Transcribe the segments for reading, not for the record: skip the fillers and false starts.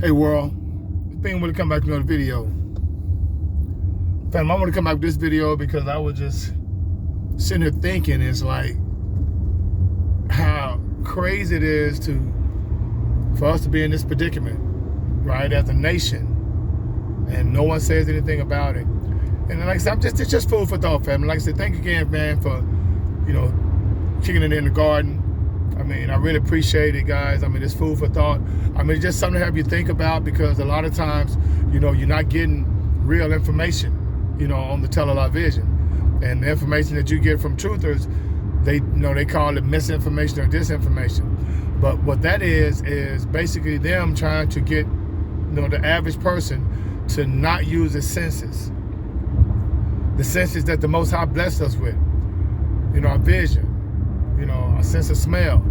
Hey world, I want to come back to another video. Fam, I want to come back to this video because I was just sitting here thinking, it's like how crazy it is for us to be in this predicament, right, as a nation, and no one says anything about it. And like I said, it's just food for thought, family. Like I said, thank you again, man, for kicking it in the garden. I mean, I really appreciate it, guys. I mean, it's food for thought. I mean, it's just something to have you think about, because a lot of times, you're not getting real information, on the television. And the information that you get from truthers, they call it misinformation or disinformation. But what that is basically them trying to get, the average person to not use the senses. The senses that the Most High blessed us with. Our vision, our sense of smell,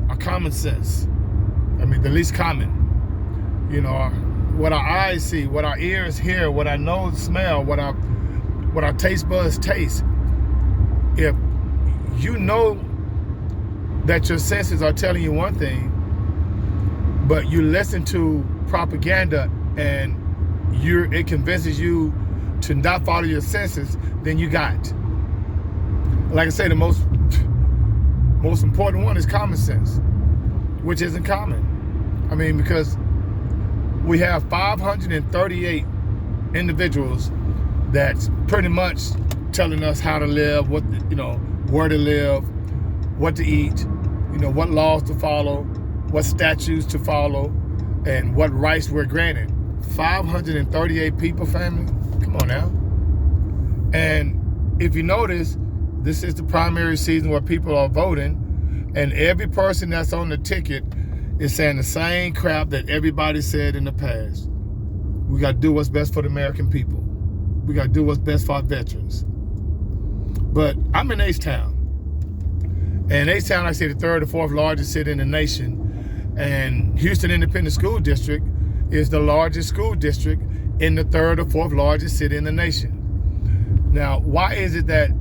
our common sense. I mean, the least common. What our eyes see, what our ears hear, what our nose smell, what our taste buds taste. If you know that your senses are telling you one thing, but you listen to propaganda and it convinces you to not follow your senses, then you got it. Like I say, the most important one is common sense, which isn't common. I mean, because we have 538 individuals that's pretty much telling us how to live, what, where to live, what to eat, what laws to follow, what statutes to follow, and what rights we're granted. 538 people, family. Come on now. And if you notice, this is the primary season where people are voting, and every person that's on the ticket is saying the same crap that everybody said in the past. We got to do what's best for the American people. We got to do what's best for our veterans. But I'm in H-Town. And H-Town, like I say, the third or fourth largest city in the nation. And Houston Independent School District is the largest school district in the third or fourth largest city in the nation. Now, why is it that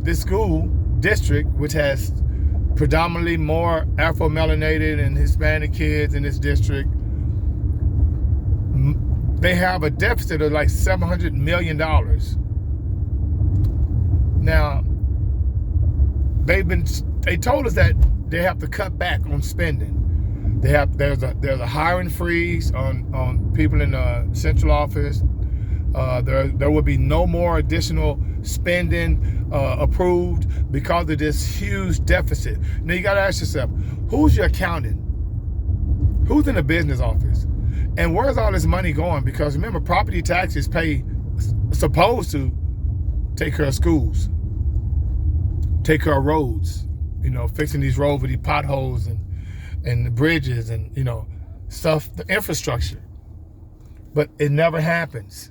this school district, which has predominantly more Afro-melanated and Hispanic kids in this district, they have a deficit of like $700 million. Now, they told us that they have to cut back on spending. There's a hiring freeze on people in the central office. There will be no more additional spending approved because of this huge deficit. Now you got to ask yourself, who's your accountant? Who's in the business office? And where's all this money going? Because remember, property taxes supposed to take care of schools, take care of roads, fixing these roads with these potholes and the bridges and, stuff, the infrastructure. But it never happens.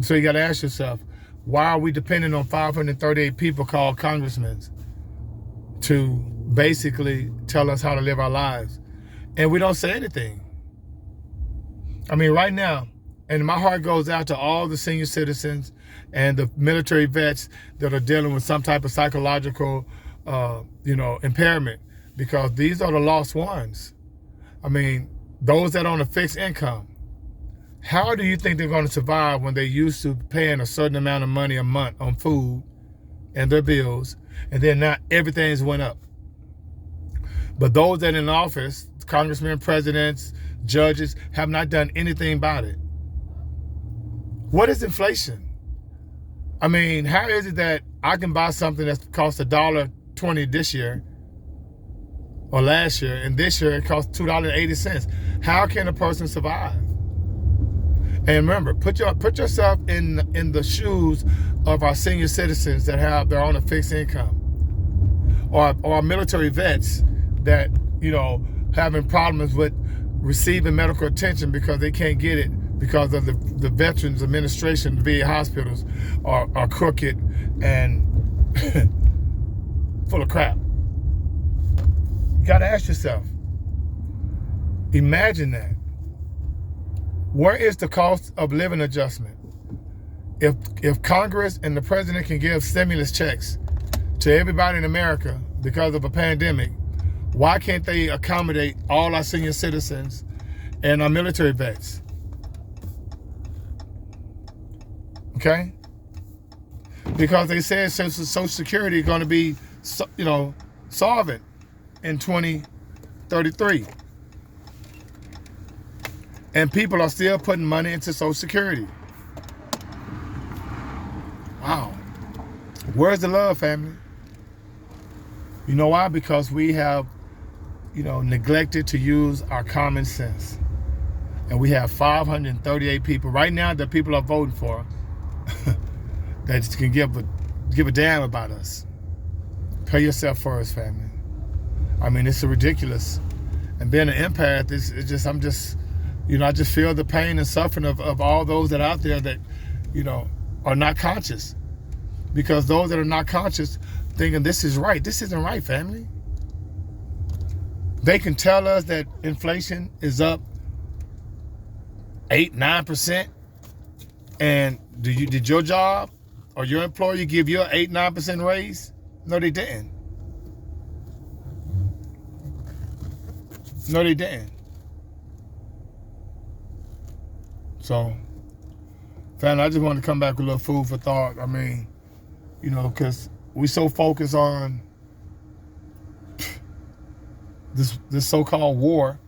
So you got to ask yourself, why are we depending on 538 people called congressmen to basically tell us how to live our lives? And we don't say anything. I mean, right now, and my heart goes out to all the senior citizens and the military vets that are dealing with some type of psychological, impairment, because these are the lost ones. I mean, those that are on a fixed income. How do you think they're going to survive when they're used to paying a certain amount of money a month on food and their bills, and then now everything's went up? But those that are in office, congressmen, presidents, judges, have not done anything about it. What is inflation? I mean, how is it that I can buy something that costs $1.20 this year or last year, and this year it costs $2.80? How can a person survive? And remember, put yourself in the shoes of our senior citizens that they're on a fixed income, or military vets that having problems with receiving medical attention because they can't get it because of the Veterans Administration, the VA hospitals are crooked and full of crap. You got to ask yourself, imagine that. Where is the cost of living adjustment? If Congress and the president can give stimulus checks to everybody in America because of a pandemic, why can't they accommodate all our senior citizens and our military vets. Okay? Because they said Social Security is going to be, solvent in 2033. And people are still putting money into Social Security. Wow. Where's the love, family? You know why? Because we have, neglected to use our common sense. And we have 538 people right now that people are voting for that can give a damn about us. Pay yourself first, family. I mean, it's ridiculous. And being an empath, I just feel the pain and suffering of all those that are out there that, are not conscious. Because those that are not conscious thinking this is right. This isn't right, family. They can tell us that inflation is up 8-9%. And did your job or your employer give you an 8-9% raise? No, they didn't. No, they didn't. So, family, I just want to come back with a little food for thought. I mean, because we so focused on this so-called war,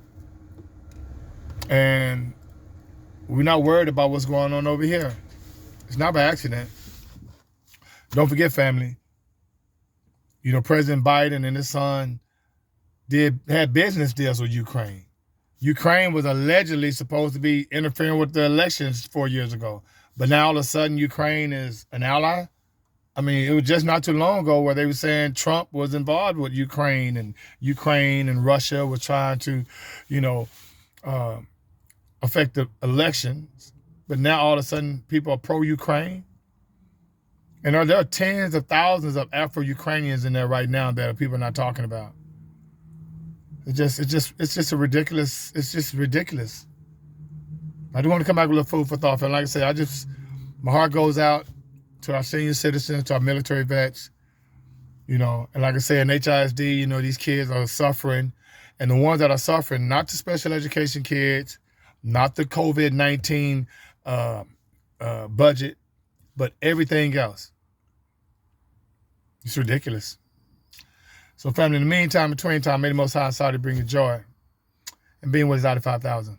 and we're not worried about what's going on over here. It's not by accident. Don't forget, family, President Biden and his son had business deals with Ukraine. Ukraine was allegedly supposed to be interfering with the elections 4 years ago. But now all of a sudden Ukraine is an ally. I mean, it was just not too long ago where they were saying Trump was involved with Ukraine and Russia was trying to, affect the elections. But now all of a sudden people are pro-Ukraine. And there are tens of thousands of Afro-Ukrainians in there right now that people are not talking about. It's just ridiculous. It's just ridiculous. I do want to come back with a little food for thought. And like I said, my heart goes out to our senior citizens, to our military vets, and like I said, in HISD, these kids are suffering. And the ones that are suffering, not the special education kids, not the COVID-19 budget, but everything else. It's ridiculous. So family, in the meantime, between time, may the Most High Saudi bring you joy and being with us out of 5,000.